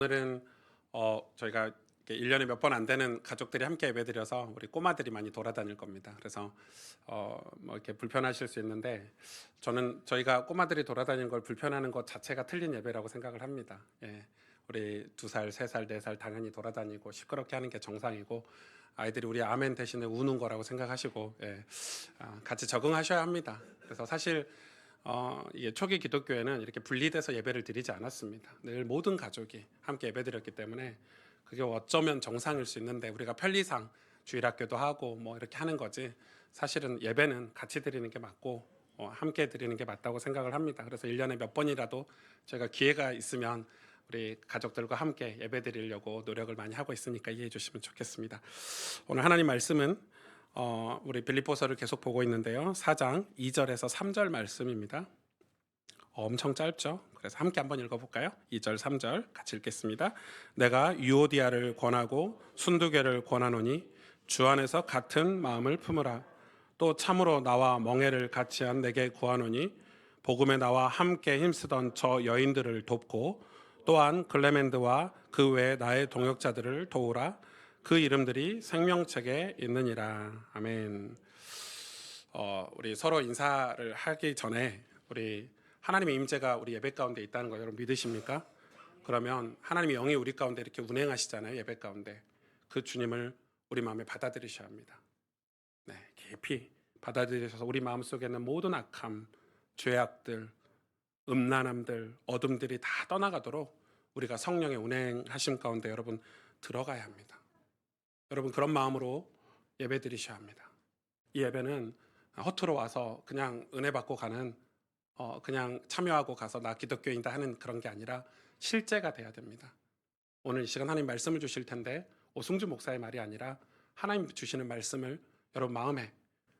오늘은 저희가 1년에 몇 번 안 되는 가족들이 함께 예배드려서 우리 꼬마들이 많이 돌아다닐 겁니다. 그래서 뭐 이렇게 불편하실 수 있는데 저는 저희가 꼬마들이 돌아다니는 걸 불편하는 것 자체가 틀린 예배라고 생각을 합니다. 예. 우리 2살, 3살, 4살 당연히 돌아다니고 시끄럽게 하는 게 정상이고 아이들이 우리 아멘 대신에 우는 거라고 생각하시고 같이 적응하셔야 합니다. 그래서 사실 이게 초기 기독교회는 이렇게 분리돼서 예배를 드리지 않았습니다. 늘 모든 가족이 함께 예배드렸기 때문에 그게 어쩌면 정상일 수 있는데 우리가 편리상 주일학교도 하고 뭐 이렇게 하는 거지 사실은 예배는 같이 드리는 게 맞고 함께 드리는 게 맞다고 생각을 합니다. 그래서 1년에 몇 번이라도 저희가 기회가 있으면 우리 가족들과 함께 예배 드리려고 노력을 많이 하고 있으니까 이해해 주시면 좋겠습니다. 오늘 하나님 말씀은 우리 빌립보서를 계속 보고 있는데요. 4장 2절에서 3절 말씀입니다. 엄청 짧죠? 그래서 함께 한번 읽어볼까요? 2절 3절 같이 읽겠습니다. 내가 유오디아를 권하고 순두개를 권하노니 주 안에서 같은 마음을 품으라. 또 참으로 나와 멍에를 같이 한 내게 구하노니 복음에 나와 함께 힘쓰던 저 여인들을 돕고 또한 글레멘드와 그 외 나의 동역자들을 도우라. 그 이름들이 생명책에 있느니라. 아멘. 우리 서로 인사를 하기 전에 우리 하나님의 임재가 우리 예배 가운데 있다는 거 여러분 믿으십니까? 그러면 하나님의 영이 우리 가운데 이렇게 운행하시잖아요. 예배 가운데 그 주님을 우리 마음에 받아들이셔야 합니다. 네, 깊이 받아들이셔서 우리 마음속에 있는 모든 악함, 죄악들, 음란함들, 어둠들이 다 떠나가도록 우리가 성령의 운행하심 가운데 여러분 들어가야 합니다. 여러분 그런 마음으로 예배 드리셔야 합니다. 이 예배는 허투루 와서 그냥 은혜 받고 가는 그냥 참여하고 가서 나 기독교인이다 하는 그런 게 아니라 실제가 돼야 됩니다. 오늘 이 시간 하나님 말씀을 주실 텐데 오승주 목사의 말이 아니라 하나님 주시는 말씀을 여러분 마음에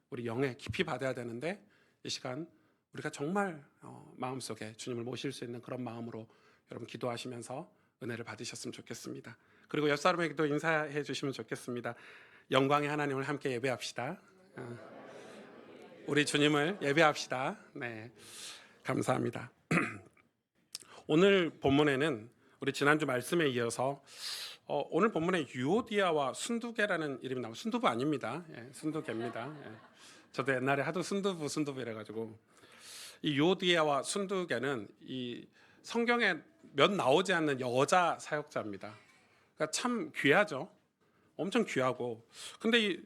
우리 영에 깊이 받아야 되는데 이 시간 우리가 정말 마음속에 주님을 모실 수 있는 그런 마음으로 여러분 기도하시면서 은혜를 받으셨으면 좋겠습니다. 그리고 옆 사람에게도 인사해 주시면 좋겠습니다. 영광의 하나님을 함께 예배합시다. 우리 주님을 예배합시다. 네, 감사합니다. 오늘 본문에는 우리 지난주 말씀에 이어서 오늘 본문에 유오디아와 순두개라는 이름이 나오고 순두부 아닙니다. 순두개입니다. 저도 옛날에 하도 순두부 이래가지고 이 유오디아와 순두개는 이 성경에 몇 나오지 않는 여자 사역자입니다. 그러니까 참 귀하죠. 엄청 귀하고. 근데 이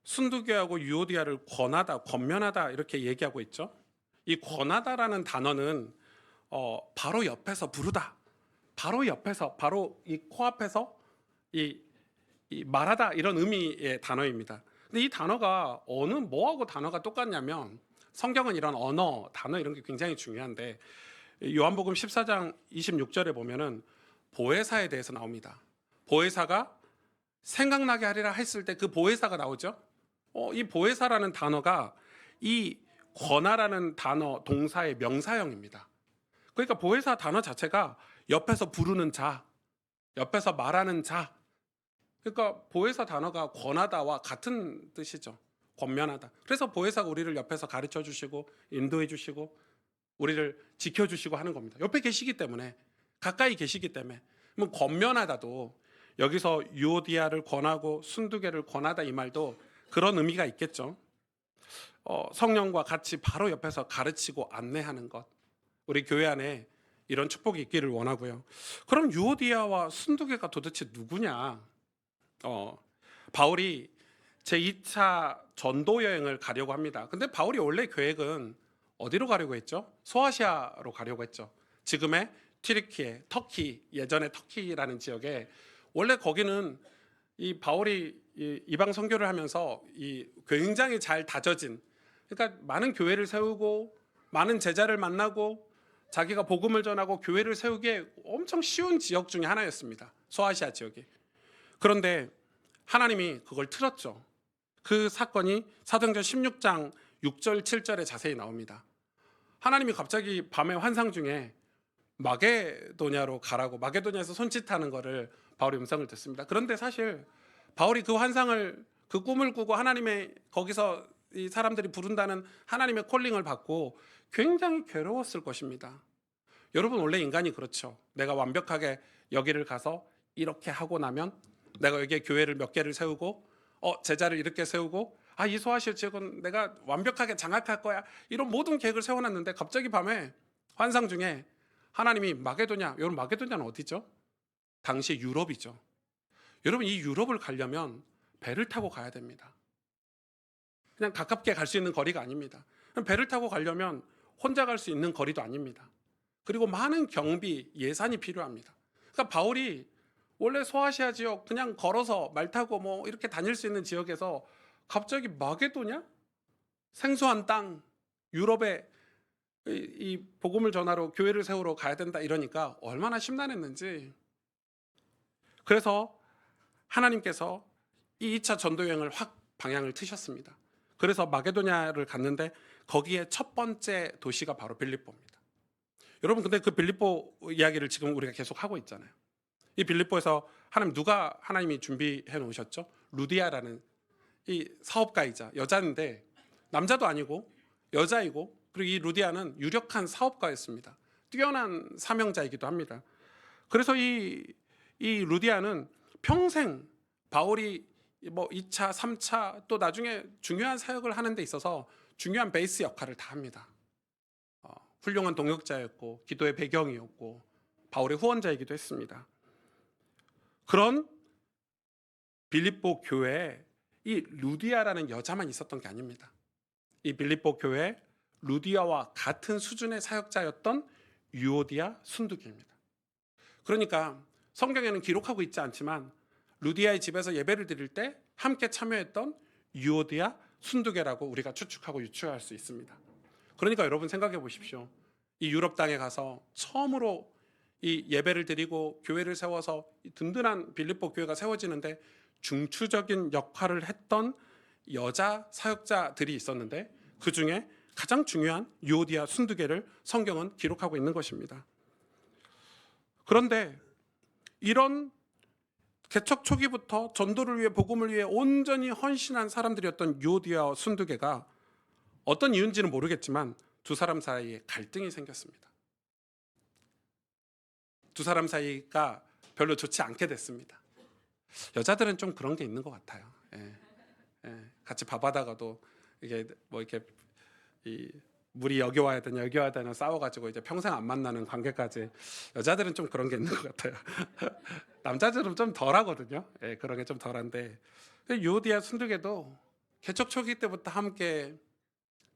순두개하고 유오디아를 권하다, 권면하다 이렇게 얘기하고 있죠. 이 권하다라는 단어는 바로 옆에서 부르다, 바로 옆에서, 바로 이 코앞에서 이 말하다 이런 의미의 단어입니다. 근데 이 단어가 뭐하고 단어가 똑같냐면 성경은 이런 언어, 단어 이런 게 굉장히 중요한데 요한복음 14장 26절에 보면은 보혜사에 대해서 나옵니다. 보혜사가 생각나게 하리라 했을 때 그 보혜사가 나오죠. 이 보혜사라는 단어가 이 권하라는 단어 동사의 명사형입니다. 그러니까 보혜사 단어 자체가 옆에서 부르는 자, 옆에서 말하는 자. 그러니까 보혜사 단어가 권하다와 같은 뜻이죠. 권면하다. 그래서 보혜사가 우리를 옆에서 가르쳐 주시고 인도해 주시고 우리를 지켜 주시고 하는 겁니다. 옆에 계시기 때문에, 가까이 계시기 때문에. 뭐 권면하다도 여기서 유오디아를 권하고 순두개를 권하다 이 말도 그런 의미가 있겠죠. 성령과 같이 바로 옆에서 가르치고 안내하는 것. 우리 교회 안에 이런 축복이 있기를 원하고요. 그럼 유오디아와 순두개가 도대체 누구냐? 바울이 제2차 전도 여행을 가려고 합니다. 근데 바울이 원래 계획은 어디로 가려고 했죠? 소아시아로 가려고 했죠. 지금의 튀르키예, 터키, 예전의 터키라는 지역에 원래 거기는 이 바울이 이방 선교를 하면서 이 굉장히 잘 다져진, 그러니까 많은 교회를 세우고 많은 제자를 만나고 자기가 복음을 전하고 교회를 세우기에 엄청 쉬운 지역 중에 하나였습니다. 소아시아 지역이. 그런데 하나님이 그걸 틀었죠. 그 사건이 사도행전 16장 6절 7절에 자세히 나옵니다. 하나님이 갑자기 밤에 환상 중에 마게도냐로 가라고, 마게도냐에서 손짓하는 거를 바울이 음성을 듣습니다. 그런데 사실 바울이 그 환상을, 그 꿈을 꾸고 하나님의 거기서 이 사람들이 부른다는 하나님의 콜링을 받고 굉장히 괴로웠을 것입니다. 여러분 원래 인간이 그렇죠. 내가 완벽하게 여기를 가서 이렇게 하고 나면 내가 여기에 교회를 몇 개를 세우고 제자를 이렇게 세우고 이 소아시아 지역은 내가 완벽하게 장악할 거야. 이런 모든 계획을 세워놨는데 갑자기 밤에 환상 중에 하나님이 마게도냐, 여러분 마게도냐는 어디죠? 당시 유럽이죠. 여러분 이 유럽을 가려면 배를 타고 가야 됩니다. 그냥 가깝게 갈 수 있는 거리가 아닙니다. 배를 타고 가려면 혼자 갈 수 있는 거리도 아닙니다. 그리고 많은 경비, 예산이 필요합니다. 그러니까 바울이 원래 소아시아 지역 그냥 걸어서 말 타고 뭐 이렇게 다닐 수 있는 지역에서 갑자기 마게도냐? 생소한 땅, 유럽에 이 복음을 전하러 교회를 세우러 가야 된다 이러니까 얼마나 심란했는지. 그래서 하나님께서 이 2차 전도 여행을 확 방향을 트셨습니다. 그래서 마게도냐를 갔는데 거기에 첫 번째 도시가 바로 빌립보입니다. 여러분 근데 그 빌립보 이야기를 지금 우리가 계속 하고 있잖아요. 이 빌립보에서 누가 하나님이 준비해 놓으셨죠? 루디아라는 이 사업가이자 여자인데 남자도 아니고 여자이고 그리고 이 루디아는 유력한 사업가였습니다. 뛰어난 사명자이기도 합니다. 그래서 이 루디아는 평생 바울이 뭐 2차, 3차 또 나중에 중요한 사역을 하는 데 있어서 중요한 베이스 역할을 다 합니다. 훌륭한 동역자였고 기도의 배경이었고 바울의 후원자이기도 했습니다. 그런 빌립보 교회에 이 루디아라는 여자만 있었던 게 아닙니다. 이 빌립보 교회에 루디아와 같은 수준의 사역자였던 유오디아 순두기입니다. 그러니까 성경에는 기록하고 있지 않지만 루디아의 집에서 예배를 드릴 때 함께 참여했던 유오디아 순두계라고 우리가 추측하고 유추할 수 있습니다. 그러니까 여러분 생각해 보십시오. 이 유럽 땅에 가서 처음으로 이 예배를 드리고 교회를 세워서 든든한 빌립보 교회가 세워지는데 중추적인 역할을 했던 여자 사역자들이 있었는데 그 중에 가장 중요한 유오디아 순두계를 성경은 기록하고 있는 것입니다. 그런데 이런 개척 초기부터 전도를 위해 복음을 위해 온전히 헌신한 사람들이었던 유오디아 순두계가 어떤 이유인지는 모르겠지만 두 사람 사이에 갈등이 생겼습니다. 두 사람 사이가 별로 좋지 않게 됐습니다. 여자들은 좀 그런 게 있는 것 같아요. 같이 밥하다가도 이게 뭐 이렇게 이 물이 여기 와야 되냐 싸워가지고 이제 평생 안 만나는 관계까지 여자들은 좀 그런 게 있는 것 같아요. 남자들은 좀 덜하거든요. 그런 게 좀 덜한데 유오디아 순두계도 개척 초기 때부터 함께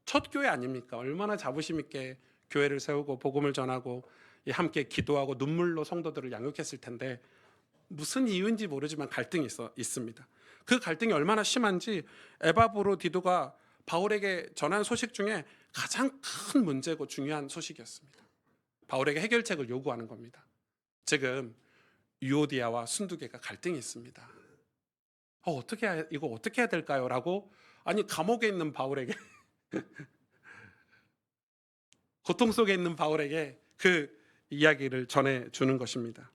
첫 교회 아닙니까? 얼마나 자부심 있게 교회를 세우고 복음을 전하고 함께 기도하고 눈물로 성도들을 양육했을 텐데 무슨 이유인지 모르지만 갈등이 있습니다. 그 갈등이 얼마나 심한지 에바브로디도가 바울에게 전한 소식 중에 가장 큰 문제고 중요한 소식이었습니다. 바울에게 해결책을 요구하는 겁니다. 지금 유오디아와 순두계가 갈등이 있습니다. 이거 어떻게 해야 될까요? 라고 감옥에 있는 바울에게 고통 속에 있는 바울에게 그 이야기를 전해주는 것입니다.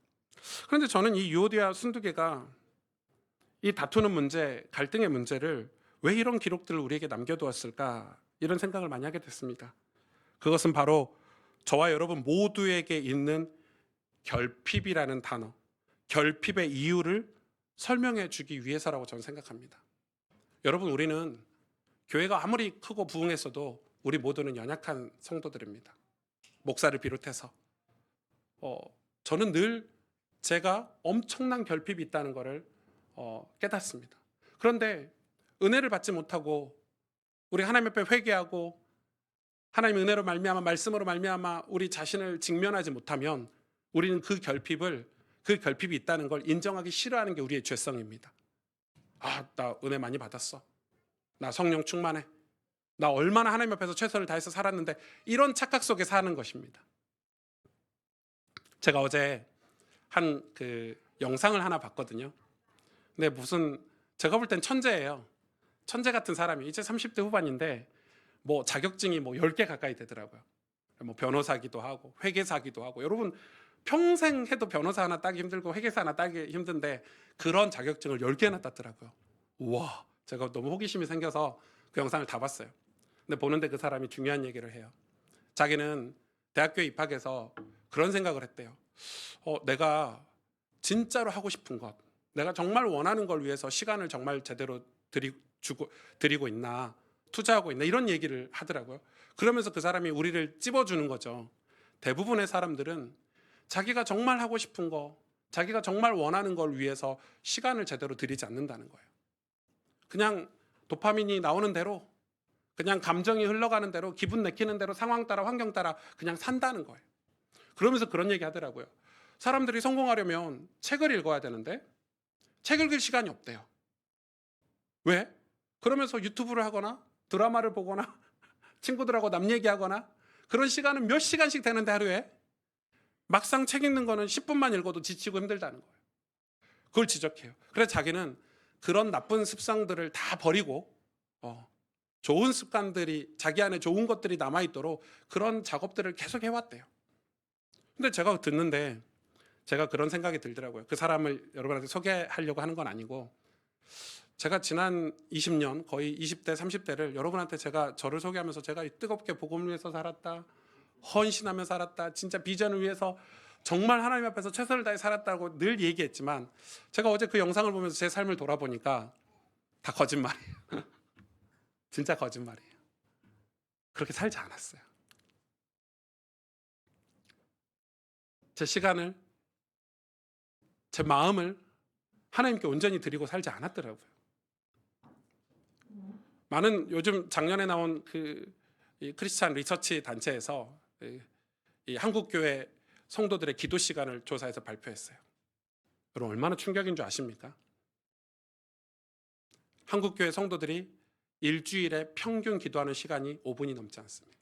그런데 저는 이 유오디아 순두계가 이 다투는 문제, 갈등의 문제를 왜 이런 기록들을 우리에게 남겨두었을까 이런 생각을 많이 하게 됐습니다. 그것은 바로 저와 여러분 모두에게 있는 결핍이라는 단어, 결핍의 이유를 설명해 주기 위해서라고 저는 생각합니다. 여러분 우리는 교회가 아무리 크고 부흥했어도 우리 모두는 연약한 성도들입니다. 목사를 비롯해서 저는 늘 제가 엄청난 결핍이 있다는 것을 깨닫습니다. 그런데 은혜를 받지 못하고 우리 하나님 앞에 회개하고 하나님의 은혜로 말미암아 말씀으로 말미암아 우리 자신을 직면하지 못하면 우리는 그 결핍이 있다는 걸 인정하기 싫어하는 게 우리의 죄성입니다. 나 은혜 많이 받았어. 나 성령 충만해. 나 얼마나 하나님 앞에서 최선을 다해서 살았는데 이런 착각 속에 사는 것입니다. 제가 어제 한 영상을 하나 봤거든요. 근데 제가 볼 땐 천재예요. 천재 같은 사람이 이제 30대 후반인데 뭐 자격증이 10개 가까이 되더라고요. 뭐 변호사기도 하고 회계사기도 하고 여러분 평생 해도 변호사 하나 따기 힘들고 회계사 하나 따기 힘든데 그런 자격증을 10개나 땄더라고요. 우와, 제가 너무 호기심이 생겨서 그 영상을 다 봤어요. 근데 보는데 그 사람이 중요한 얘기를 해요. 자기는 대학교에 입학해서 그런 생각을 했대요. 내가 진짜로 하고 싶은 것, 내가 정말 원하는 걸 위해서 시간을 정말 제대로 드리고 있나, 투자하고 있나, 이런 얘기를 하더라고요. 그러면서 그 사람이 우리를 찝어주는 거죠. 대부분의 사람들은 자기가 정말 하고 싶은 거, 자기가 정말 원하는 걸 위해서 시간을 제대로 들이지 않는다는 거예요. 그냥 도파민이 나오는 대로, 그냥 감정이 흘러가는 대로, 기분 내키는 대로, 상황 따라, 환경 따라 그냥 산다는 거예요. 그러면서 그런 얘기 하더라고요. 사람들이 성공하려면 책을 읽어야 되는데 책 읽을 시간이 없대요. 왜? 그러면서 유튜브를 하거나 드라마를 보거나 친구들하고 남 얘기하거나 그런 시간은 몇 시간씩 되는데 하루에 막상 책 읽는 거는 10분만 읽어도 지치고 힘들다는 거예요. 그걸 지적해요. 그래서 자기는 그런 나쁜 습성들을 다 버리고 좋은 습관들이, 자기 안에 좋은 것들이 남아있도록 그런 작업들을 계속 해왔대요. 근데 제가 듣는데 제가 그런 생각이 들더라고요. 그 사람을 여러분한테 소개하려고 하는 건 아니고, 제가 지난 20년, 거의 20대, 30대를 여러분한테 제가 저를 소개하면서 제가 뜨겁게 복음을 위해서 살았다, 헌신하며 살았다, 진짜 비전을 위해서 정말 하나님 앞에서 최선을 다해 살았다고 늘 얘기했지만, 제가 어제 그 영상을 보면서 제 삶을 돌아보니까 다 거짓말이에요. 진짜 거짓말이에요. 그렇게 살지 않았어요. 제 시간을, 제 마음을 하나님께 온전히 드리고 살지 않았더라고요. 많은 요즘 작년에 나온 이 크리스찬 리서치 단체에서 이 한국 교회 성도들의 기도 시간을 조사해서 발표했어요. 여러분 얼마나 충격인 줄 아십니까? 한국 교회 성도들이 일주일에 평균 기도하는 시간이 5분이 넘지 않습니다.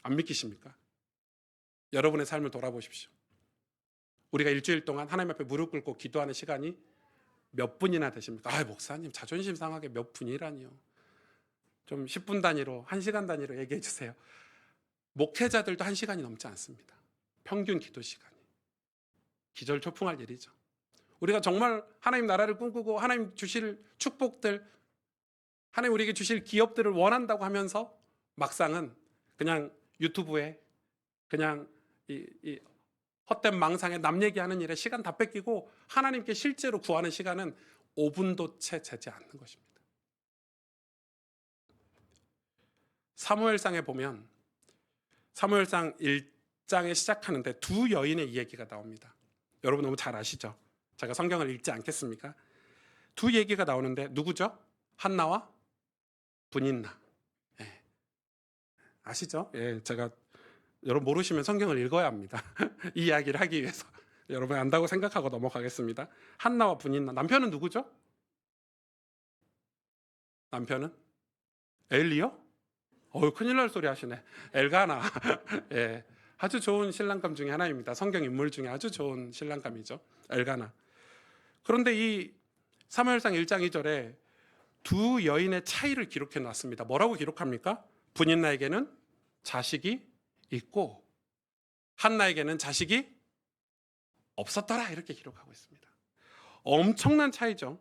안 믿기십니까? 여러분의 삶을 돌아보십시오. 우리가 일주일 동안 하나님 앞에 무릎 꿇고 기도하는 시간이 몇 분이나 되십니까? 목사님 자존심 상하게 몇 분이라니요. 좀 10분 단위로, 1시간 단위로 얘기해 주세요. 목회자들도 1시간이 넘지 않습니다. 평균 기도 시간이. 기절초풍할 일이죠. 우리가 정말 하나님 나라를 꿈꾸고 하나님 주실 축복들, 하나님 우리에게 주실 기업들을 원한다고 하면서 막상은 그냥 유튜브에 그냥 이 헛된 망상에 남 얘기하는 일에 시간 다 뺏기고 하나님께 실제로 구하는 시간은 5분도 채 되지 않는 것입니다. 사무엘상에 보면 사무엘상 1장에 시작하는데 두 여인의 이야기가 나옵니다. 여러분 너무 잘 아시죠? 제가 성경을 읽지 않겠습니까? 두 얘기가 나오는데 누구죠? 한나와 분인나. 예. 아시죠? 예, 제가 여러분 모르시면 성경을 읽어야 합니다. 이 이야기를 하기 위해서. 여러분 안다고 생각하고 넘어가겠습니다. 한나와 분인나. 남편은 누구죠? 남편은 엘리요? 큰일 날 소리 하시네. 엘가나. 예, 아주 좋은 신랑감 중에 하나입니다. 성경 인물 중에 아주 좋은 신랑감이죠. 엘가나. 그런데 이 사무엘상 1장 2절에 두 여인의 차이를 기록해 놨습니다. 뭐라고 기록합니까? 분인나에게는 자식이 있고 한나에게는 자식이 없었더라, 이렇게 기록하고 있습니다. 엄청난 차이죠.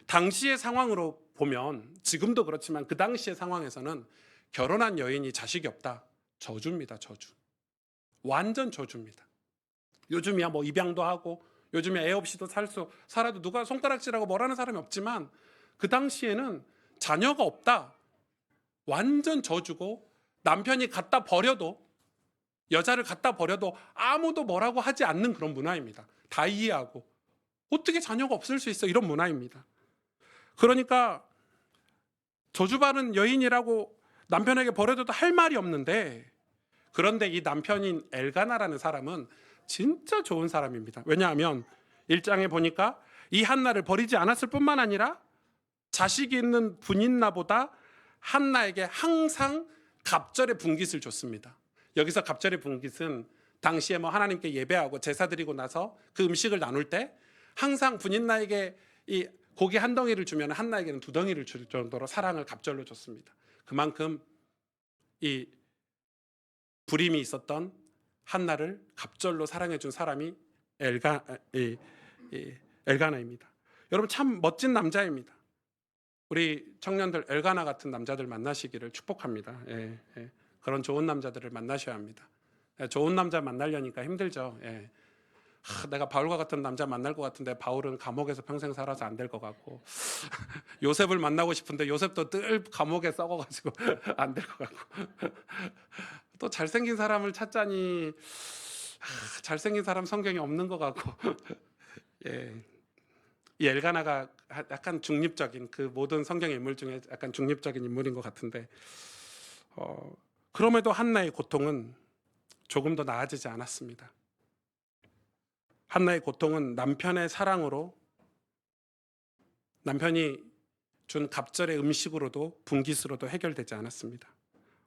당시의 상황으로 보면, 지금도 그렇지만 그 당시의 상황에서는 결혼한 여인이 자식이 없다, 저주입니다. 저주. 완전 저주입니다. 요즘이야 뭐 입양도 하고 요즘에 애 없이도 살아도 누가 손가락질하고 뭐라는 사람이 없지만 그 당시에는 자녀가 없다, 완전 저주고, 남편이 갖다 버려도, 여자를 갖다 버려도 아무도 뭐라고 하지 않는 그런 문화입니다. 다 이해하고 어떻게 자녀가 없을 수 있어, 이런 문화입니다. 그러니까 저주받은 여인이라고 남편에게 버려둬도 할 말이 없는데, 그런데 이 남편인 엘가나라는 사람은 진짜 좋은 사람입니다. 왜냐하면 1장에 보니까 이 한나를 버리지 않았을 뿐만 아니라 자식이 있는 분인나보다 한나에게 항상 갑절의 분깃을 줬습니다. 여기서 갑절의 분깃은 당시에 뭐 하나님께 예배하고 제사 드리고 나서 그 음식을 나눌 때 항상 분인나에게 이 고기 한 덩이를 주면 한나에게는 2덩이를 줄 정도로 사랑을 갑절로 줬습니다. 그만큼 이 불임이 있었던 한나를 갑절로 사랑해 준 사람이 엘가나입니다. 여러분 참 멋진 남자입니다. 우리 청년들 엘가나 같은 남자들 만나시기를 축복합니다. 예, 예. 그런 좋은 남자들을 만나셔야 합니다. 좋은 남자 만나려니까 힘들죠. 내가 바울과 같은 남자 만날 것 같은데 바울은 감옥에서 평생 살아서 안 될 것 같고 요셉을 만나고 싶은데 요셉도 늘 감옥에 썩어가지고 안 될 것 같고 또 잘생긴 사람을 찾자니 잘생긴 사람 성경에 없는 것 같고 이 엘가나가 약간 중립적인 그 모든 성경의 인물 중에 약간 중립적인 인물인 것 같은데 그럼에도 한나의 고통은 조금 더 나아지지 않았습니다. 한나의 고통은 남편의 사랑으로 남편이 준 갑절의 음식으로도 분깃으로도 해결되지 않았습니다.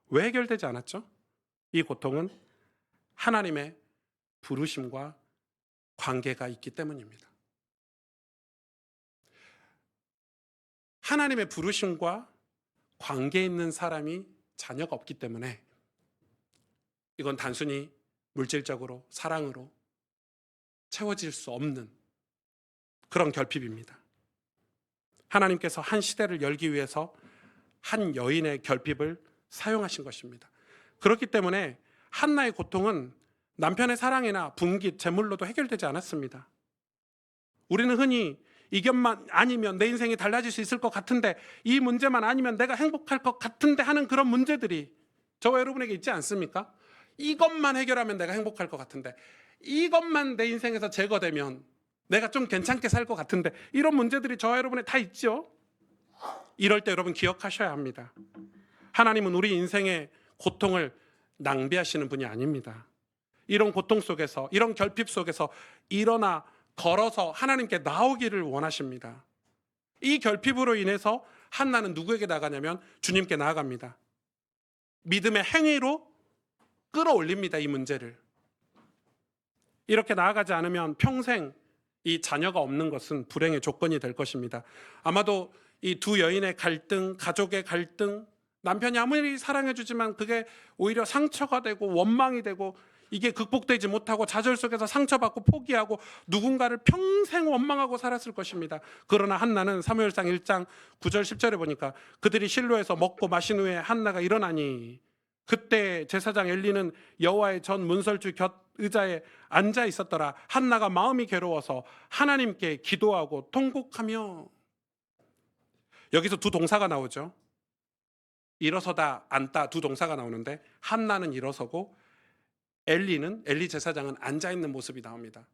왜 해결되지 않았죠? 이 고통은 하나님의 부르심과 관계가 있기 때문입니다. 하나님의 부르심과 관계 있는 사람이 자녀가 없기 때문에 이건 단순히 물질적으로 사랑으로 채워질 수 없는 그런 결핍입니다. 하나님께서 한 시대를 열기 위해서 한 여인의 결핍을 사용하신 것입니다. 그렇기 때문에 한나의 고통은 남편의 사랑이나 분깃, 재물로도 해결되지 않았습니다. 우리는 흔히 이것만 아니면 내 인생이 달라질 수 있을 것 같은데, 이 문제만 아니면 내가 행복할 것 같은데 하는 그런 문제들이 저와 여러분에게 있지 않습니까? 이것만 해결하면 내가 행복할 것 같은데, 이것만 내 인생에서 제거되면 내가 좀 괜찮게 살 것 같은데, 이런 문제들이 저와 여러분에 다 있죠. 이럴 때 여러분 기억하셔야 합니다. 하나님은 우리 인생의 고통을 낭비하시는 분이 아닙니다. 이런 고통 속에서, 이런 결핍 속에서 일어나 걸어서 하나님께 나오기를 원하십니다. 이 결핍으로 인해서 한나는 누구에게 나가냐면 주님께 나아갑니다. 믿음의 행위로 끌어올립니다, 이 문제를. 이렇게 나아가지 않으면 평생 이 자녀가 없는 것은 불행의 조건이 될 것입니다. 아마도 이 두 여인의 갈등, 가족의 갈등, 남편이 아무리 사랑해주지만 그게 오히려 상처가 되고 원망이 되고 이게 극복되지 못하고 좌절 속에서 상처받고 포기하고 누군가를 평생 원망하고 살았을 것입니다. 그러나 한나는 사무엘상 1장 9절 10절에 보니까 그들이 실로에서 먹고 마신 후에 한나가 일어나니 그때 제사장 엘리는 여호와의 전 문설주 곁 의자에 앉아 있었더라. 한나가 마음이 괴로워서 하나님께 기도하고 통곡하며. 여기서 두 동사가 나오죠. 일어서다, 앉다 두 동사가 나오는데 한나는 일어서고 엘리 제사장은 앉아 있는 모습이 나옵니다.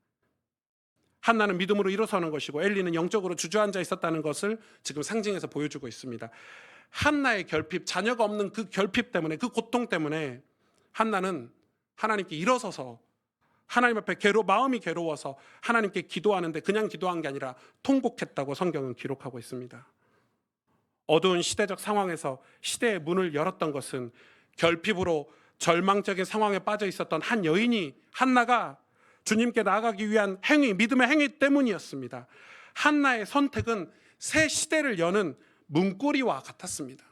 한나는 믿음으로 일어서는 것이고 엘리는 영적으로 주저앉아 있었다는 것을 지금 상징해서 보여주고 있습니다. 한나의 결핍, 자녀가 없는 그 결핍 때문에, 그 고통 때문에 한나는 하나님께 일어서서 하나님 앞에 마음이 괴로워서 하나님께 기도하는데 그냥 기도한 게 아니라 통곡했다고 성경은 기록하고 있습니다. 어두운 시대적 상황에서 시대의 문을 열었던 것은 결핍으로 절망적인 상황에 빠져 있었던 한 여인이, 한나가 주님께 나아가기 위한 행위, 믿음의 행위 때문이었습니다. 한나의 선택은 새 시대를 여는 문고리와 같았습니다.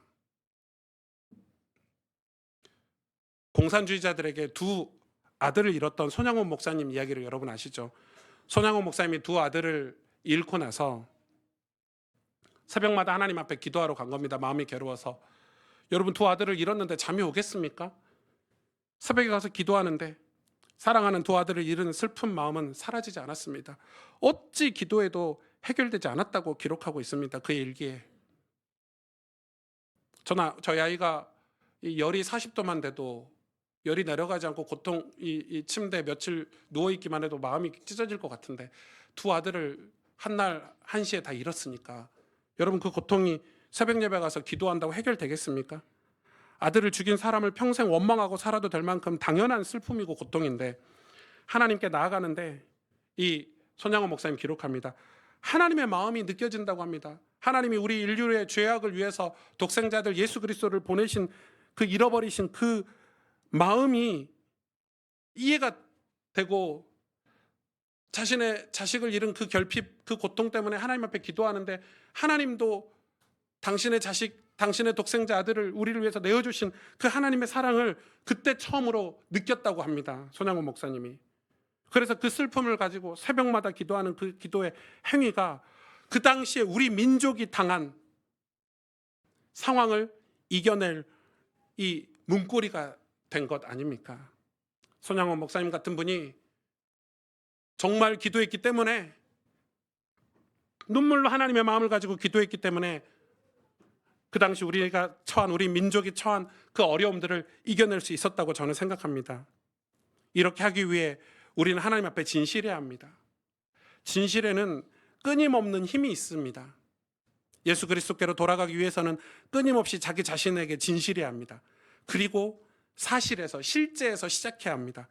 공산주의자들에게 두 아들을 잃었던 손양원 목사님 이야기를 여러분 아시죠? 손양원 목사님이 두 아들을 잃고 나서 새벽마다 하나님 앞에 기도하러 간 겁니다. 마음이 괴로워서. 여러분, 두 아들을 잃었는데 잠이 오겠습니까? 새벽에 가서 기도하는데 사랑하는 두 아들을 잃은 슬픈 마음은 사라지지 않았습니다. 어찌 기도해도 해결되지 않았다고 기록하고 있습니다. 그의 일기에. 저희 아이가 열이 40도만 돼도 열이 내려가지 않고 고통, 이 침대에 며칠 누워있기만 해도 마음이 찢어질 것 같은데 두 아들을 한날 1시에 다 잃었으니까 여러분, 그 고통이 새벽 예배 가서 기도한다고 해결되겠습니까? 아들을 죽인 사람을 평생 원망하고 살아도 될 만큼 당연한 슬픔이고 고통인데 하나님께 나아가는데 이 손양원 목사님 기록합니다. 하나님의 마음이 느껴진다고 합니다. 하나님이 우리 인류의 죄악을 위해서 독생자들 예수 그리스도를 보내신 그 잃어버리신 그 마음이 이해가 되고 자신의 자식을 잃은 그 결핍, 그 고통 때문에 하나님 앞에 기도하는데 하나님도 당신의 자식, 당신의 독생자 아들을 우리를 위해서 내어주신 그 하나님의 사랑을 그때 처음으로 느꼈다고 합니다. 손양원 목사님이. 그래서 그 슬픔을 가지고 새벽마다 기도하는 그 기도의 행위가 그 당시에 우리 민족이 당한 상황을 이겨낼 이 문고리가 된 것 아닙니까? 손양원 목사님 같은 분이 정말 기도했기 때문에, 눈물로 하나님의 마음을 가지고 기도했기 때문에 그 당시 우리가 처한, 우리 민족이 처한 그 어려움들을 이겨낼 수 있었다고 저는 생각합니다. 이렇게 하기 위해 우리는 하나님 앞에 진실해야 합니다. 진실에는 끊임없는 힘이 있습니다. 예수 그리스도께로 돌아가기 위해서는 끊임없이 자기 자신에게 진실해야 합니다. 그리고 사실에서, 실제에서 시작해야 합니다.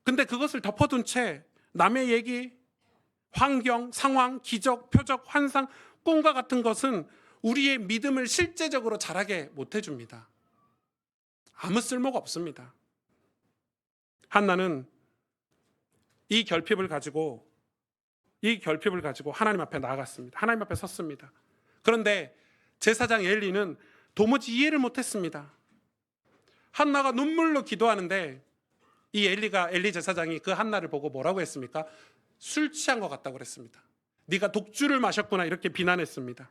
근데 그것을 덮어둔 채 남의 얘기, 환경, 상황, 기적, 표적, 환상, 꿈과 같은 것은 우리의 믿음을 실제적으로 자라게 못해줍니다. 아무 쓸모가 없습니다. 한나는 이 결핍을 가지고 하나님 앞에 나아갔습니다. 하나님 앞에 섰습니다. 그런데 제사장 엘리는 도무지 이해를 못했습니다. 한나가 눈물로 기도하는데 이 엘리 제사장이 그 한나를 보고 뭐라고 했습니까? 술 취한 것 같다고 그랬습니다. 네가 독주를 마셨구나, 이렇게 비난했습니다.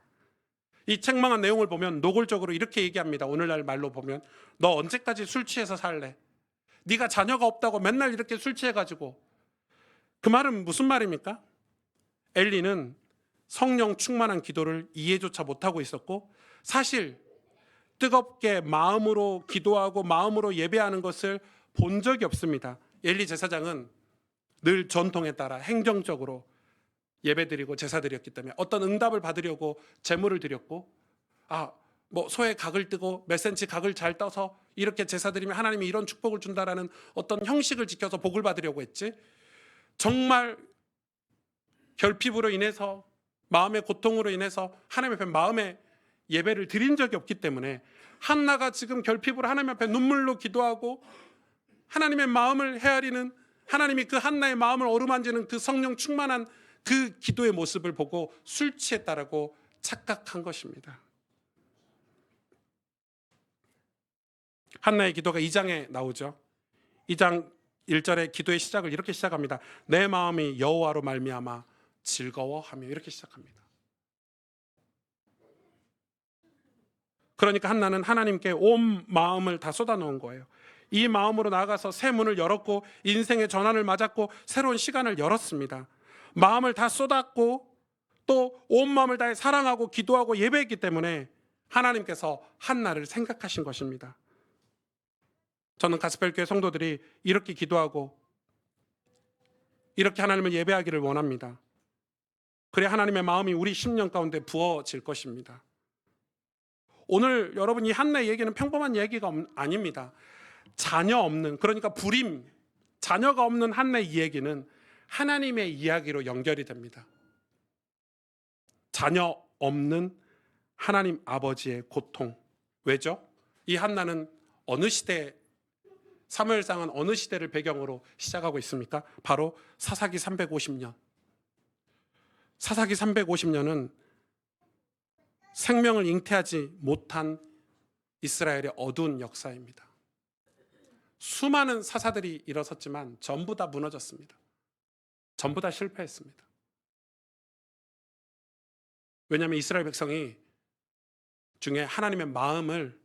이 책망한 내용을 보면 노골적으로 이렇게 얘기합니다. 오늘날 말로 보면, 너 언제까지 술 취해서 살래? 네가 자녀가 없다고 맨날 이렇게 술 취해가지고. 그 말은 무슨 말입니까? 엘리는 성령 충만한 기도를 이해조차 못하고 있었고, 사실 뜨겁게 마음으로 기도하고 마음으로 예배하는 것을 본 적이 없습니다. 엘리 제사장은 늘 전통에 따라 행정적으로 예배드리고 제사드렸기 때문에 어떤 응답을 받으려고 제물을 드렸고, 소의 각을 뜨고 몇 센치 각을 잘 떠서 이렇게 제사드리면 하나님이 이런 축복을 준다라는 어떤 형식을 지켜서 복을 받으려고 했지, 정말 결핍으로 인해서, 마음의 고통으로 인해서 하나님 앞에 마음의 예배를 드린 적이 없기 때문에, 한나가 지금 결핍으로 하나님 앞에 눈물로 기도하고 하나님의 마음을 헤아리는, 하나님이 그 한나의 마음을 어루만지는 그 성령 충만한 그 기도의 모습을 보고 술 취했다라고 착각한 것입니다. 한나의 기도가 2장에 나오죠. 2장 1절의 기도의 시작을 이렇게 시작합니다. 내 마음이 여호와로 말미암아 즐거워하며, 이렇게 시작합니다. 그러니까 한나는 하나님께 온 마음을 다 쏟아놓은 거예요. 이 마음으로 나아가서 새 문을 열었고 인생의 전환을 맞았고 새로운 시간을 열었습니다. 마음을 다 쏟았고 또 온 마음을 다해 사랑하고 기도하고 예배했기 때문에 하나님께서 한나를 생각하신 것입니다. 저는 가스펠교회 성도들이 이렇게 기도하고 이렇게 하나님을 예배하기를 원합니다. 그래야 하나님의 마음이 우리 심령 가운데 부어질 것입니다. 오늘 여러분, 이 한나의 얘기는 평범한 얘기가 아닙니다. 자녀 없는, 그러니까 불임, 자녀가 없는 한나의 이 얘기는 하나님의 이야기로 연결이 됩니다. 자녀 없는 하나님 아버지의 고통. 왜죠? 이 한나는 어느 시대, 사무엘상은 어느 시대를 배경으로 시작하고 있습니까? 바로 사사기 350년. 사사기 350년은 생명을 잉태하지 못한 이스라엘의 어두운 역사입니다. 수많은 사사들이 일어섰지만 전부 다 무너졌습니다. 전부 다 실패했습니다. 왜냐하면 이스라엘 백성이 중에 하나님의 마음을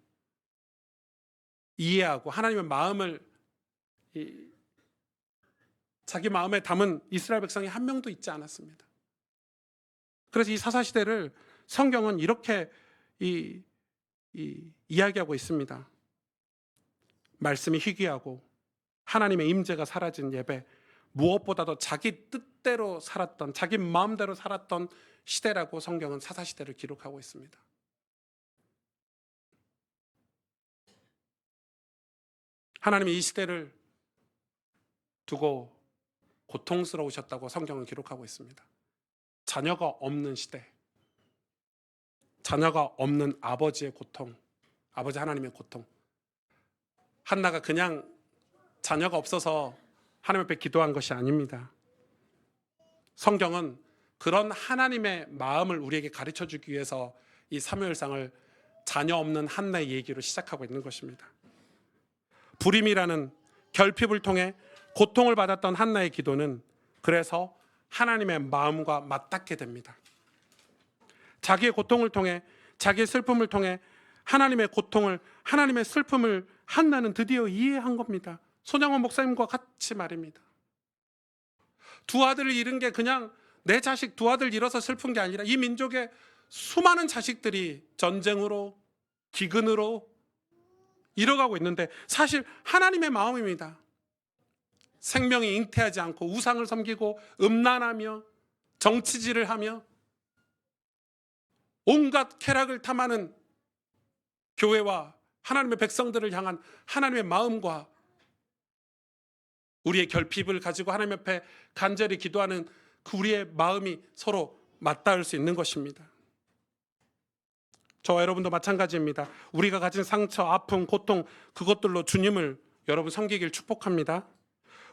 이해하고 하나님의 마음을 자기 마음에 담은 이스라엘 백성이 한 명도 있지 않았습니다. 그래서 이 사사시대를 성경은 이렇게 이야기하고 있습니다. 말씀이 희귀하고 하나님의 임재가 사라진 예배, 무엇보다도 자기 뜻대로 살았던, 자기 마음대로 살았던 시대라고 성경은 사사시대를 기록하고 있습니다. 하나님이 이 시대를 두고 고통스러우셨다고 성경은 기록하고 있습니다. 자녀가 없는 시대, 자녀가 없는 아버지의 고통, 아버지 하나님의 고통. 한나가 그냥 자녀가 없어서 하나님 앞에 기도한 것이 아닙니다. 성경은 그런 하나님의 마음을 우리에게 가르쳐주기 위해서 이 사무엘상을 자녀 없는 한나의 얘기로 시작하고 있는 것입니다. 불임이라는 결핍을 통해 고통을 받았던 한나의 기도는 그래서 하나님의 마음과 맞닿게 됩니다. 자기의 고통을 통해, 자기의 슬픔을 통해 하나님의 고통을, 하나님의 슬픔을 한나는 드디어 이해한 겁니다. 손양원 목사님과 같이 말입니다. 두 아들을 잃은 게 그냥 내 자식 두 아들 잃어서 슬픈 게 아니라 이 민족의 수많은 자식들이 전쟁으로, 기근으로 잃어가고 있는데 사실 하나님의 마음입니다. 생명이 잉태하지 않고 우상을 섬기고 음란하며 정치질을 하며 온갖 쾌락을 탐하는 교회와 하나님의 백성들을 향한 하나님의 마음과 우리의 결핍을 가지고 하나님 앞에 간절히 기도하는 그 우리의 마음이 서로 맞닿을 수 있는 것입니다. 저와 여러분도 마찬가지입니다. 우리가 가진 상처, 아픔, 고통, 그것들로 주님을 여러분 섬기길 축복합니다.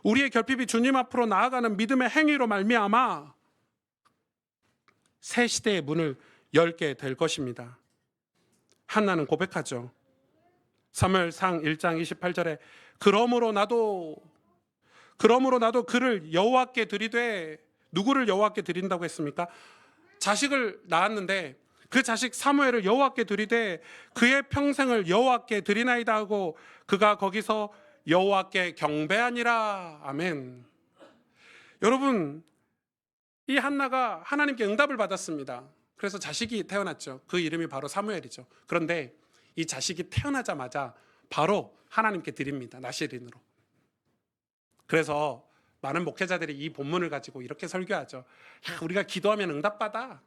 우리의 결핍이 주님 앞으로 나아가는 믿음의 행위로 말미암아 새 시대의 문을 열게 될 것입니다. 한나는 고백하죠. 사무엘상 1장 28절에 그러므로 나도 그를 여호와께 드리되, 누구를 여호와께 드린다고 했습니까? 자식을 낳았는데 그 자식 사무엘을 여호와께 드리되 그의 평생을 여호와께 드리나이다 하고 그가 거기서 여호와께 경배하니라. 아멘. 여러분, 이 한나가 하나님께 응답을 받았습니다. 그래서 자식이 태어났죠. 그 이름이 바로 사무엘이죠. 그런데 이 자식이 태어나자마자 바로 하나님께 드립니다. 나시린으로. 그래서 많은 목회자들이 이 본문을 가지고 이렇게 설교하죠. 야, 우리가 기도하면 응답받아.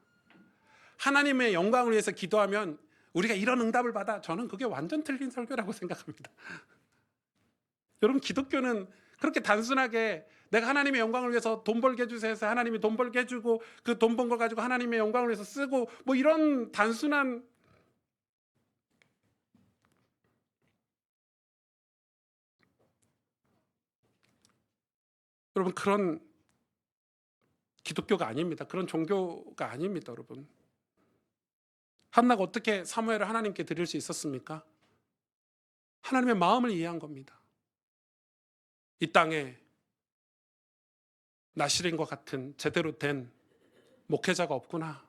하나님의 영광을 위해서 기도하면 우리가 이런 응답을 받아. 저는 그게 완전 틀린 설교라고 생각합니다. 여러분, 기독교는 그렇게 단순하게 내가 하나님의 영광을 위해서 돈 벌게 해주세요 해서 하나님이 돈 벌게 해주고 그 돈 번 걸 가지고 하나님의 영광을 위해서 쓰고 뭐 이런 단순한, 여러분, 그런 기독교가 아닙니다. 그런 종교가 아닙니다. 여러분, 한나가 어떻게 사무엘을 하나님께 드릴 수 있었습니까? 하나님의 마음을 이해한 겁니다. 이 땅에 나시린과 같은 제대로 된 목회자가 없구나.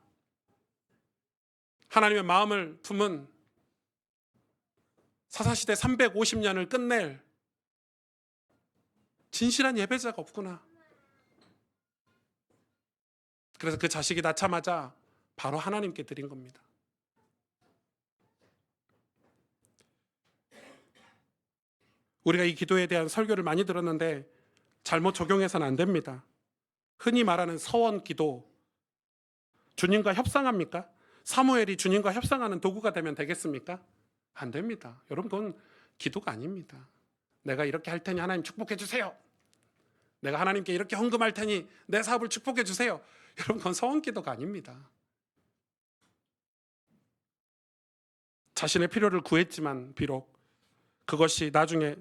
하나님의 마음을 품은 사사시대 350년을 끝낼 진실한 예배자가 없구나. 그래서 그 자식이 낳자마자 바로 하나님께 드린 겁니다. 우리가 이 기도에 대한 설교를 많이 들었는데 잘못 적용해서는 안 됩니다. 흔히 말하는 서원 기도, 주님과 협상합니까? 사무엘이 주님과 협상하는 도구가 되면 되겠습니까? 안 됩니다. 여러분, 그건 기도가 아닙니다. 내가 이렇게 할 테니 하나님 축복해 주세요. 내가 하나님께 이렇게 헌금할 테니 내 사업을 축복해 주세요. 여러분, 그건 서원 기도가 아닙니다. 자신의 필요를 구했지만 비록 그것이 나중에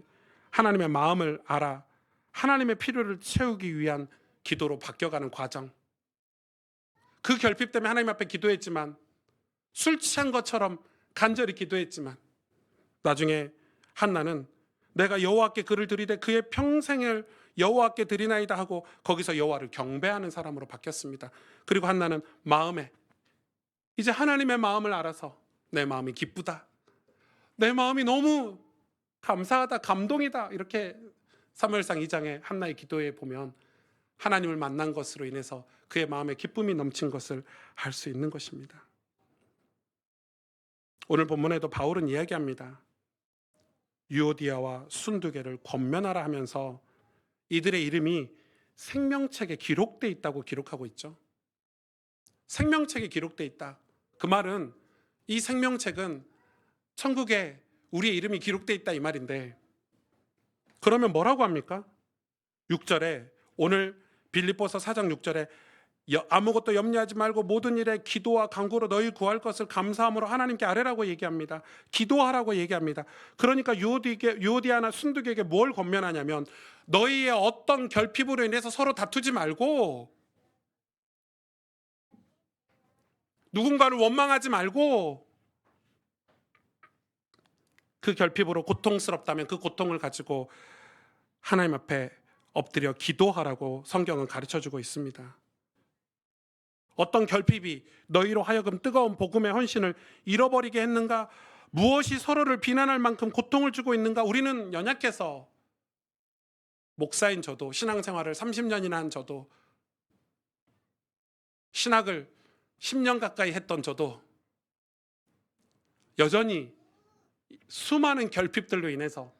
하나님의 마음을 알아 하나님의 필요를 채우기 위한 기도로 바뀌어가는 과정. 그 결핍 때문에 하나님 앞에 기도했지만, 술 취한 것처럼 간절히 기도했지만 나중에 한나는 내가 여호와께 그를 드리되 그의 평생을 여호와께 드리나이다 하고 거기서 여호와를 경배하는 사람으로 바뀌었습니다. 그리고 한나는 마음에 이제 하나님의 마음을 알아서 내 마음이 기쁘다, 내 마음이 너무 감사하다, 감동이다, 이렇게 사무엘상 2장의 한나의 기도에 보면 하나님을 만난 것으로 인해서 그의 마음에 기쁨이 넘친 것을 알 수 있는 것입니다. 오늘 본문에도 바울은 이야기합니다. 유오디아와 순두개를 권면하라 하면서 이들의 이름이 생명책에 기록돼 있다고 기록하고 있죠. 생명책에 기록돼 있다. 그 말은 이 생명책은 천국에 우리의 이름이 기록돼 있다 이 말인데, 그러면 뭐라고 합니까? 6절에, 오늘 빌립보서 4장 6절에 아무것도 염려하지 말고 모든 일에 기도와 간구로 너희 구할 것을 감사함으로 하나님께 아뢰라고 얘기합니다. 기도하라고 얘기합니다. 그러니까 유오디아나 순두개에게 뭘 권면하냐면, 너희의 어떤 결핍으로 인해서 서로 다투지 말고, 누군가를 원망하지 말고, 그 결핍으로 고통스럽다면 그 고통을 가지고 하나님 앞에 엎드려 기도하라고 성경은 가르쳐주고 있습니다. 어떤 결핍이 너희로 하여금 뜨거운 복음의 헌신을 잃어버리게 했는가? 무엇이 서로를 비난할 만큼 고통을 주고 있는가? 우리는 연약해서, 목사인 저도, 신앙생활을 30년이나 한 저도, 신학을 10년 가까이 했던 저도 여전히 수많은 결핍들로 인해서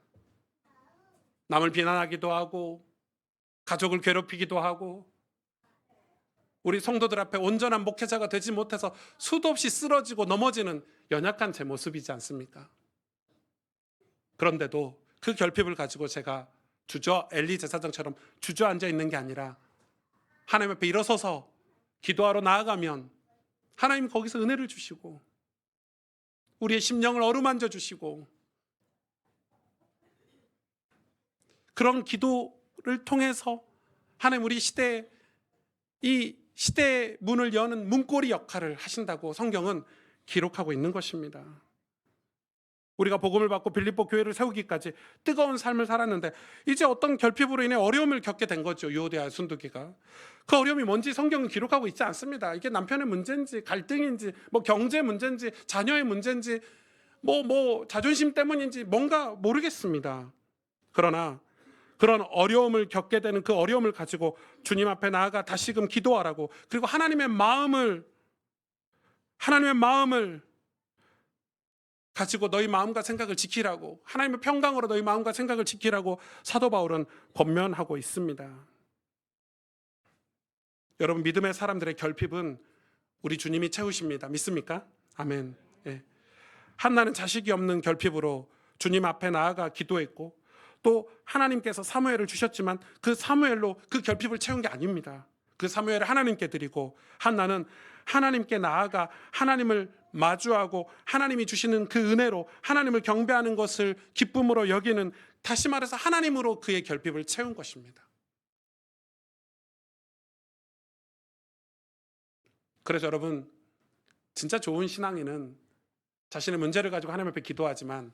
남을 비난하기도 하고 가족을 괴롭히기도 하고 우리 성도들 앞에 온전한 목회자가 되지 못해서 수도 없이 쓰러지고 넘어지는 연약한 제 모습이지 않습니까? 그런데도 그 결핍을 가지고 제가 엘리 제사장처럼 주저앉아 있는 게 아니라 하나님 앞에 일어서서 기도하러 나아가면 하나님 거기서 은혜를 주시고 우리의 심령을 어루만져 주시고 그런 기도를 통해서 하나님 우리 시대에 이 시대의 문을 여는 문고리 역할을 하신다고 성경은 기록하고 있는 것입니다. 우리가 복음을 받고 빌립보 교회를 세우기까지 뜨거운 삶을 살았는데 이제 어떤 결핍으로 인해 어려움을 겪게 된 거죠. 유오디아 순두기가. 그 어려움이 뭔지 성경은 기록하고 있지 않습니다. 이게 남편의 문제인지 갈등인지 경제 문제인지 자녀의 문제인지 자존심 때문인지 뭔가 모르겠습니다. 그러나 그런 어려움을 겪게 되는 그 어려움을 가지고 주님 앞에 나아가 다시금 기도하라고, 그리고 하나님의 마음을 가지고 너희 마음과 생각을 지키라고, 하나님의 평강으로 너희 마음과 생각을 지키라고 사도 바울은 권면하고 있습니다. 여러분, 믿음의 사람들의 결핍은 우리 주님이 채우십니다. 믿습니까? 아멘. 예. 한나는 자식이 없는 결핍으로 주님 앞에 나아가 기도했고 또 하나님께서 사무엘을 주셨지만 그 사무엘로 그 결핍을 채운 게 아닙니다. 그 사무엘을 하나님께 드리고 한나는 하나님께 나아가 하나님을 마주하고 하나님이 주시는 그 은혜로 하나님을 경배하는 것을 기쁨으로 여기는, 다시 말해서 하나님으로 그의 결핍을 채운 것입니다. 그래서 여러분, 진짜 좋은 신앙인은 자신의 문제를 가지고 하나님 앞에 기도하지만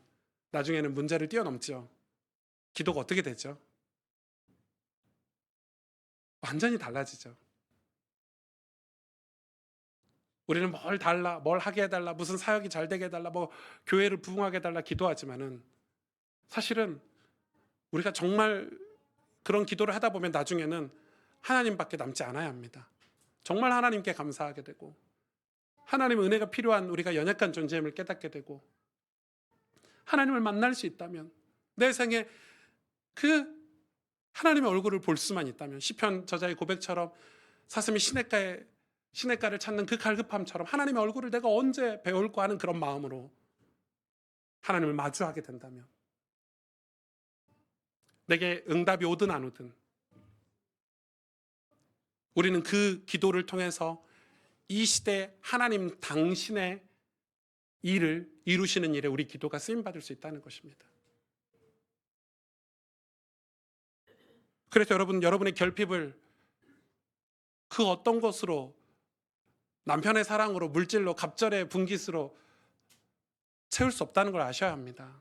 나중에는 문제를 뛰어넘죠. 기도가 어떻게 되죠? 완전히 달라지죠. 우리는 뭘 하게 해달라, 무슨 사역이 잘 되게 해달라, 교회를 부흥하게 해달라 기도하지만은 사실은 우리가 정말 그런 기도를 하다 보면 나중에는 하나님밖에 남지 않아야 합니다. 정말 하나님께 감사하게 되고 하나님의 은혜가 필요한 우리가 연약한 존재임을 깨닫게 되고 하나님을 만날 수 있다면, 내 생에 그 하나님의 얼굴을 볼 수만 있다면, 시편 저자의 고백처럼 사슴이 시냇가를 찾는 그 갈급함처럼 하나님의 얼굴을 내가 언제 배울까 하는 그런 마음으로 하나님을 마주하게 된다면, 내게 응답이 오든 안 오든 우리는 그 기도를 통해서 이 시대 하나님 당신의 일을 이루시는 일에 우리 기도가 쓰임받을 수 있다는 것입니다. 그래서 여러분의 결핍을 그 어떤 것으로, 남편의 사랑으로, 물질로, 갑절의 분깃으로 채울 수 없다는 걸 아셔야 합니다.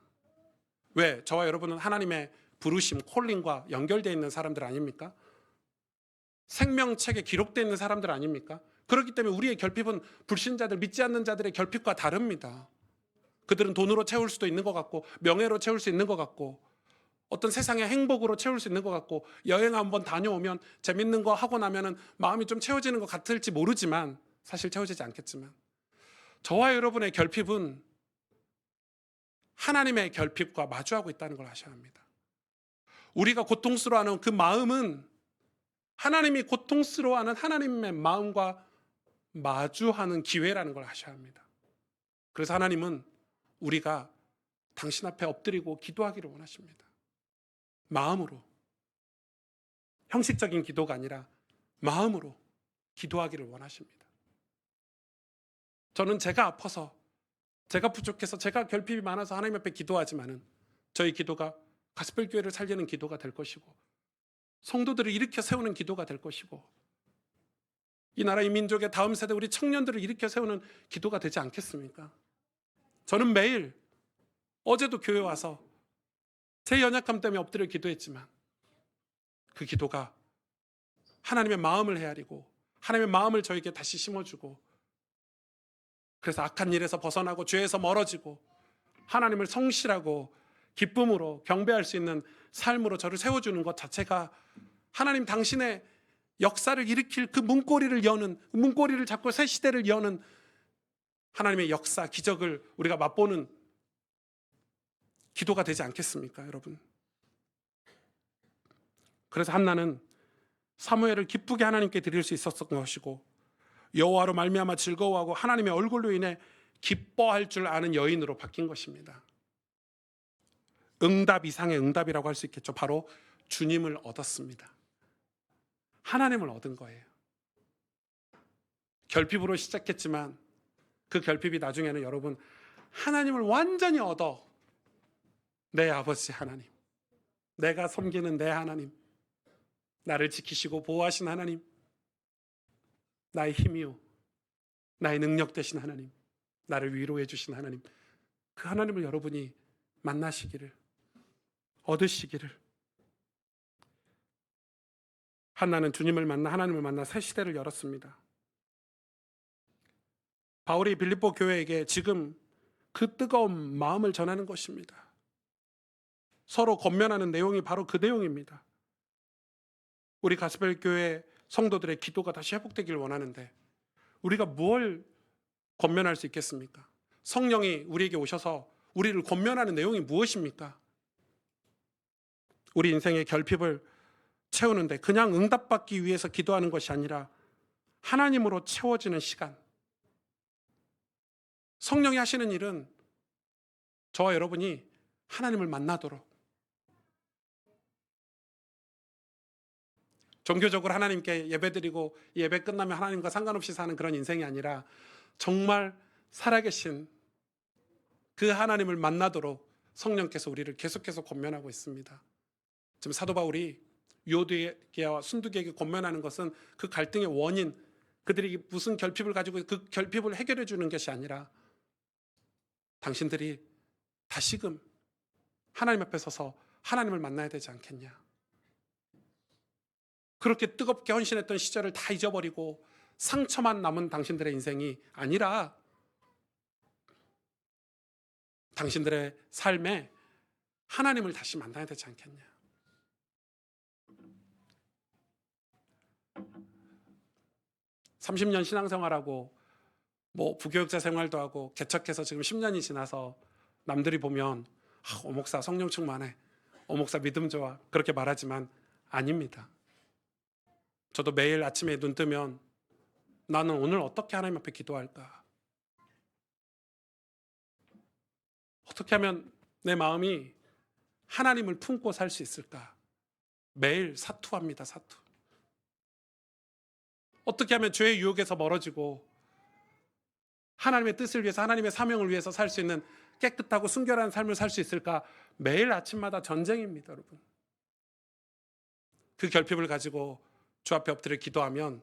왜? 저와 여러분은 하나님의 부르심, 콜링과 연결되어 있는 사람들 아닙니까? 생명책에 기록되어 있는 사람들 아닙니까? 그렇기 때문에 우리의 결핍은 불신자들, 믿지 않는 자들의 결핍과 다릅니다. 그들은 돈으로 채울 수도 있는 것 같고 명예로 채울 수 있는 것 같고 어떤 세상의 행복으로 채울 수 있는 것 같고 여행 한번 다녀오면 재밌는 거 하고 나면은 마음이 좀 채워지는 것 같을지 모르지만 사실 채워지지 않겠지만, 저와 여러분의 결핍은 하나님의 결핍과 마주하고 있다는 걸 아셔야 합니다. 우리가 고통스러워하는 그 마음은 하나님이 고통스러워하는 하나님의 마음과 마주하는 기회라는 걸 아셔야 합니다. 그래서 하나님은 우리가 당신 앞에 엎드리고 기도하기를 원하십니다. 마음으로, 형식적인 기도가 아니라 마음으로 기도하기를 원하십니다. 저는 제가 아파서, 제가 부족해서, 제가 결핍이 많아서 하나님 앞에 기도하지만은 저희 기도가 가스펠교회를 살리는 기도가 될 것이고 성도들을 일으켜 세우는 기도가 될 것이고 이 나라 이 민족의 다음 세대 우리 청년들을 일으켜 세우는 기도가 되지 않겠습니까? 저는 매일, 어제도 교회 와서 제 연약함 때문에 엎드려 기도했지만 그 기도가 하나님의 마음을 헤아리고 하나님의 마음을 저에게 다시 심어주고, 그래서 악한 일에서 벗어나고 죄에서 멀어지고 하나님을 성실하고 기쁨으로 경배할 수 있는 삶으로 저를 세워주는 것 자체가 하나님 당신의 역사를 일으킬 그 문고리를 잡고 새 시대를 여는 하나님의 역사, 기적을 우리가 맛보는 기도가 되지 않겠습니까, 여러분? 그래서 한나는 사무엘을 기쁘게 하나님께 드릴 수 있었던 것이고, 여호와로 말미암아 즐거워하고 하나님의 얼굴로 인해 기뻐할 줄 아는 여인으로 바뀐 것입니다. 응답 이상의 응답이라고 할 수 있겠죠. 바로 주님을 얻었습니다. 하나님을 얻은 거예요. 결핍으로 시작했지만 그 결핍이 나중에는 여러분 하나님을 완전히 얻어, 내 아버지 하나님, 내가 섬기는 내 하나님, 나를 지키시고 보호하신 하나님, 나의 힘이요, 나의 능력 되신 하나님, 나를 위로해 주신 하나님, 그 하나님을 여러분이 만나시기를, 얻으시기를. 한나는 주님을 만나 하나님을 만나 새 시대를 열었습니다. 바울이 빌립보 교회에게 지금 그 뜨거운 마음을 전하는 것입니다. 서로 권면하는 내용이 바로 그 내용입니다. 우리 가스펠 교회 성도들의 기도가 다시 회복되길 원하는데 우리가 뭘 권면할 수 있겠습니까? 성령이 우리에게 오셔서 우리를 권면하는 내용이 무엇입니까? 우리 인생의 결핍을 채우는데 그냥 응답받기 위해서 기도하는 것이 아니라 하나님으로 채워지는 시간. 성령이 하시는 일은 저와 여러분이 하나님을 만나도록, 종교적으로 하나님께 예배드리고 예배 끝나면 하나님과 상관없이 사는 그런 인생이 아니라 정말 살아계신 그 하나님을 만나도록 성령께서 우리를 계속해서 권면하고 있습니다. 지금 사도 바울이 유오디게와 순두계에게 권면하는 것은 그 갈등의 원인, 그들이 무슨 결핍을 가지고 그 결핍을 해결해 주는 것이 아니라 당신들이 다시금 하나님 앞에 서서 하나님을 만나야 되지 않겠냐. 그렇게 뜨겁게 헌신했던 시절을 다 잊어버리고 상처만 남은 당신들의 인생이 아니라 당신들의 삶에 하나님을 다시 만나야 되지 않겠냐. (30년) 신앙생활하고 부교육자 생활도 하고 개척해서 지금 10년이 지나서 남들이 보면 오목사 성령 충만해, 오목사 믿음 좋아, 그렇게 말하지만 아닙니다. 저도 매일 아침에 눈 뜨면 나는 오늘 어떻게 하나님 앞에 기도할까? 어떻게 하면 내 마음이 하나님을 품고 살 수 있을까? 매일 사투합니다. 사투. 어떻게 하면 죄의 유혹에서 멀어지고 하나님의 뜻을 위해서, 하나님의 사명을 위해서 살 수 있는 깨끗하고 순결한 삶을 살 수 있을까? 매일 아침마다 전쟁입니다, 여러분. 그 결핍을 가지고 주 앞에 엎드려 기도하면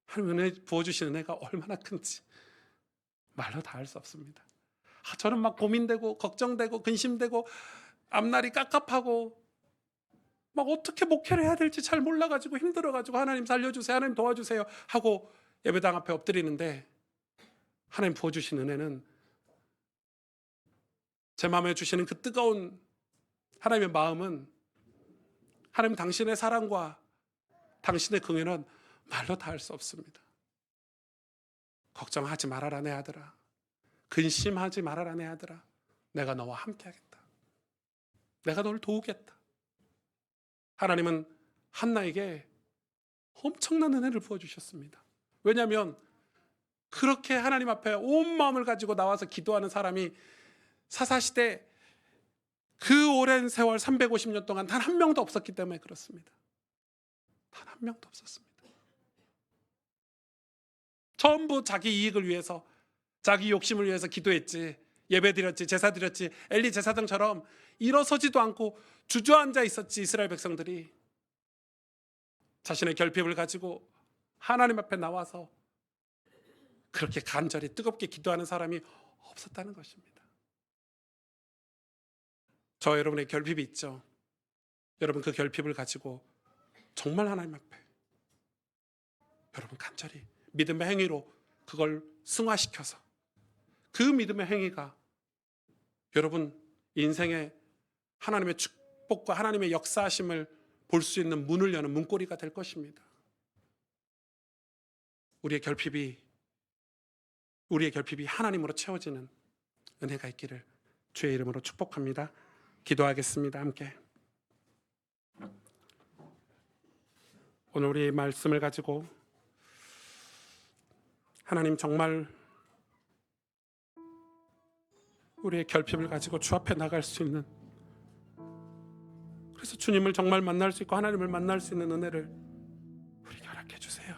하나님 은혜 부어주시는 은혜가 얼마나 큰지 말로 다 할 수 없습니다. 저는 막 고민되고 걱정되고 근심되고 앞날이 깝깝하고 막 어떻게 목회를 해야 될지 잘 몰라가지고 힘들어가지고 하나님 살려주세요, 하나님 도와주세요 하고 예배당 앞에 엎드리는데 하나님 부어주신 은혜는, 제 마음에 주시는 그 뜨거운 하나님의 마음은, 하나님 당신의 사랑과 당신의 긍휼은 말로 다 할 수 없습니다. 걱정하지 말아라 내 아들아, 근심하지 말아라 내 아들아, 내가 너와 함께 하겠다, 내가 너를 도우겠다. 하나님은 한나에게 엄청난 은혜를 부어주셨습니다. 왜냐하면 그렇게 하나님 앞에 온 마음을 가지고 나와서 기도하는 사람이 사사시대 그 오랜 세월 350년 동안 단 한 명도 없었기 때문에 그렇습니다. 단 한 명도 없었습니다. 전부 자기 이익을 위해서, 자기 욕심을 위해서 기도했지, 예배드렸지, 제사드렸지, 엘리 제사장처럼 일어서지도 않고 주저앉아 있었지. 이스라엘 백성들이 자신의 결핍을 가지고 하나님 앞에 나와서 그렇게 간절히 뜨겁게 기도하는 사람이 없었다는 것입니다. 저 여러분의 결핍이 있죠. 여러분 그 결핍을 가지고 정말 하나님 앞에 여러분 간절히 믿음의 행위로 그걸 승화시켜서 그 믿음의 행위가 여러분 인생의 하나님의 축복과 하나님의 역사하심을 볼 수 있는 문을 여는 문고리가 될 것입니다. 우리의 결핍이 하나님으로 채워지는 은혜가 있기를 주의 이름으로 축복합니다. 기도하겠습니다. 함께. 오늘 우리 말씀을 가지고 하나님 정말 우리의 결핍을 가지고 주 앞에 나갈 수 있는, 그래서 주님을 정말 만날 수 있고 하나님을 만날 수 있는 은혜를 우리에게 허락해 주세요.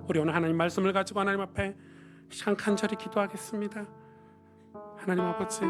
우리 오늘 하나님 말씀을 가지고 하나님 앞에 시간 간절히 기도하겠습니다. 하나님 아버지,